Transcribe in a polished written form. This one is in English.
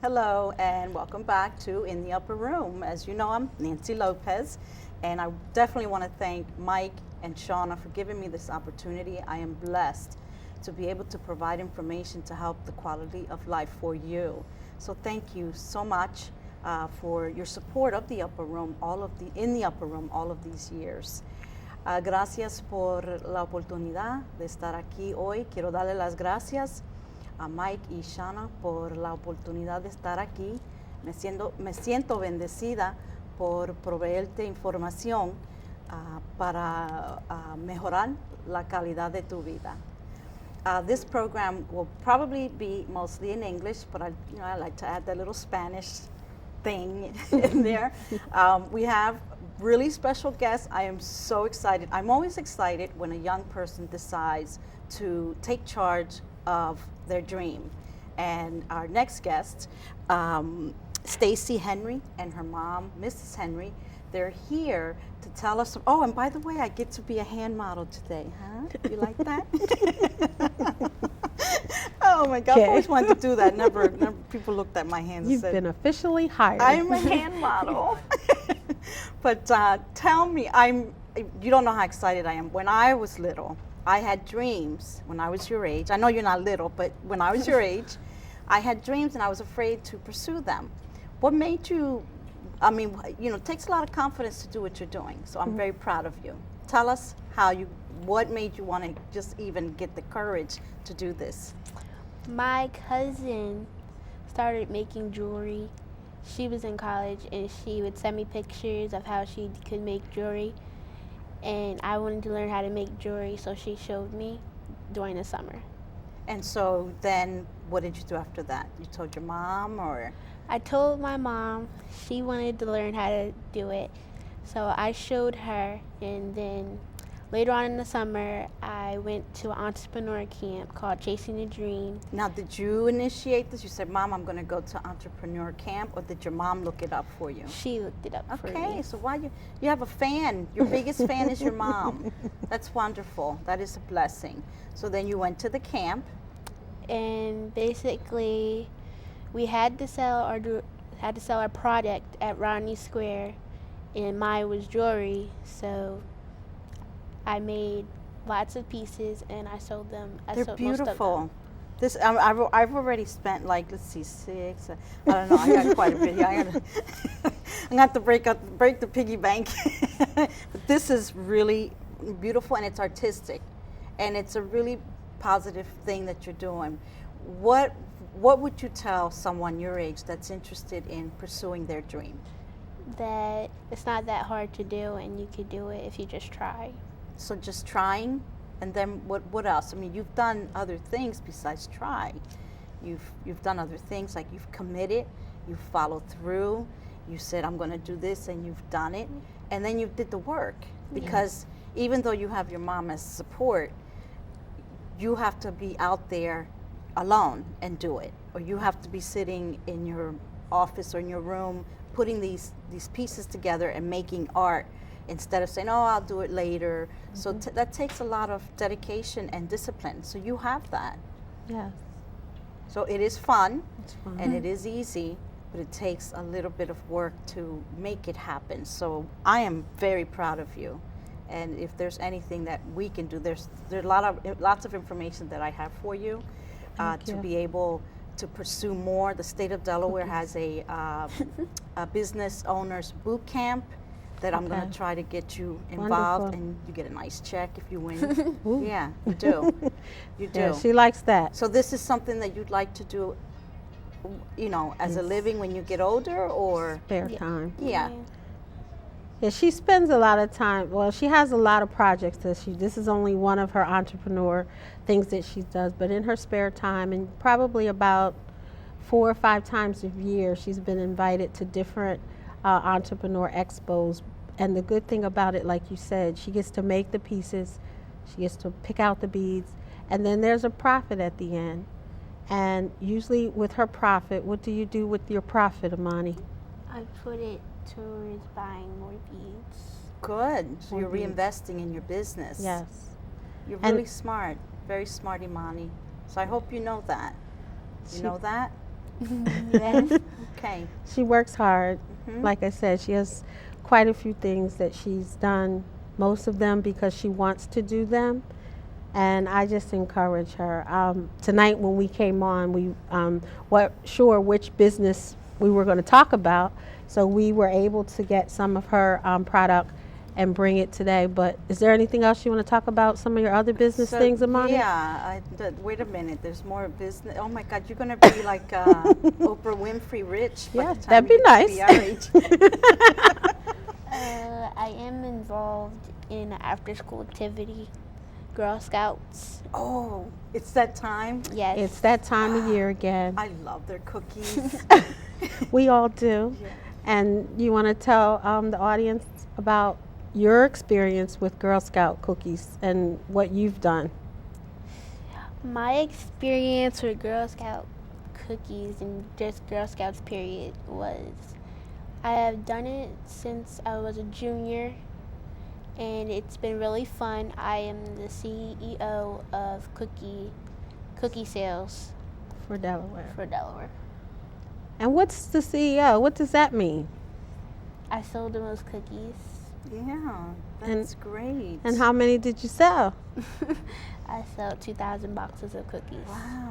Hello and welcome back to In the Upper Room. As you know, I'm Nancy Lopez, and I definitely want to thank Mike and Shauna for giving me this opportunity. I am blessed to be able to provide information to help the quality of life for you. So thank you so much for your support of the Upper Room, in the Upper Room, all of these years. Gracias por la oportunidad de estar aquí hoy. Quiero darle las gracias a Mike y Shauna por la oportunidad de estar aquí. Me siento bendecida por proveerte información para mejorar la calidad de tu vida. This program will probably be mostly in English, but I like to add that little Spanish thing in there. We have really special guests. I am so excited. I'm always excited when a young person decides to take charge of their dream. And our next guest, Stacey Henry and her mom, Mrs. Henry, they're here to tell us. Oh, and by the way, I get to be a hand model today, huh? You like that? Oh my God, I always wanted to do that. Never people looked at my hands and said, You've been officially hired. I'm a hand model. But tell me, you don't know how excited I am. When I was little, I had dreams when I was your age. I know you're not little, but when I was your age, I had dreams and I was afraid to pursue them. What made you, it takes a lot of confidence to do what you're doing, so I'm very proud of you. Tell us what made you want to just even get the courage to do this? My cousin started making jewelry. She was in college and she would send me pictures of how she could make jewelry. And I wanted to learn how to make jewelry, so she showed me during the summer. And so then what did you do after that? You told your mom, or? I told my mom. She wanted to learn how to do it. So I showed her, and then later on in the summer, I went to an entrepreneur camp called Chasing the Dream. Now, did you initiate this? You said, Mom, I'm going to go to entrepreneur camp, or did your mom look it up for you? She looked it up for me. Okay, so why you have a fan. Your biggest fan is your mom. That's wonderful. That is a blessing. So then you went to the camp. And basically, we had to sell our product at Rodney Square, and mine was jewelry. So I made lots of pieces and I sold them. They're sold beautiful. This I've already spent, like, let's see, 6. I don't know. I got quite a bit here. I'm gonna have to break the piggy bank. But this is really beautiful and it's artistic, and it's a really positive thing that you're doing. What would you tell someone your age that's interested in pursuing their dream? That it's not that hard to do, and you could do it if you just try. So just trying, and then what else? I mean, you've done other things besides try. You've done other things, like you've committed, you've followed through, you said, I'm going to do this, and you've done it, and then you did the work. Because even though you have your mom as support, you have to be out there alone and do it, or you have to be sitting in your office or in your room putting these pieces together and making art, instead of saying, oh, I'll do it later. So that takes a lot of dedication and discipline. So you have that. Yes. So it is fun, It's fun. and it is easy, but it takes a little bit of work to make it happen. So I am very proud of you. And if there's anything that we can do, there's lots of information that I have for you to be able to pursue more. The state of Delaware has a business owners boot camp that I'm going to try to get you involved. Wonderful. And you get a nice check if you win. Yeah, you do. You do. Yeah, she likes that. So this is something that you'd like to do, as a living when you get older, or? Spare time. Yeah. Yeah, she spends a lot of time. Well, she has a lot of projects this is only one of her entrepreneur things that she does, but in her spare time, and probably about 4 or 5 times a year, she's been invited to different entrepreneur expos. And the good thing about it, like you said, she gets to make the pieces, she gets to pick out the beads, and then there's a profit at the end. And usually with her profit, what do you do with your profit, Imani? I put it towards buying more beads. Good. So More you're beads. reinvesting in your business. Yes. You're And- really smart. Very smart, Imani. So I hope you know that. You know that? Yes. Okay. She works hard. Mhm. Like I said, she has quite a few things that she's done, most of them because she wants to do them. And I just encourage her. Tonight when we came on, we weren't sure which business we were going to talk about, so we were able to get some of her product and bring it today. But is there anything else you want to talk about, some of your other business things, Imani? Yeah. Wait a minute. There's more business. Oh my God, you're gonna be like Oprah Winfrey rich. By Yeah, the time that'd be you get to nice. our age. I am involved in an after-school activity, Girl Scouts. Oh, it's that time. Yes. It's that time of year again. I love their cookies. We all do. Yeah. And you want to tell the audience about your experience with Girl Scout cookies and what you've done. My experience with Girl Scout cookies and just Girl Scouts period was I have done it since I was a junior, and it's been really fun. I am the CEO of cookie sales For Delaware. for Delaware. And what's the CEO? What does that mean? I sold the most cookies. Yeah, that's great. And how many did you sell? I sold 2,000 boxes of cookies. Wow.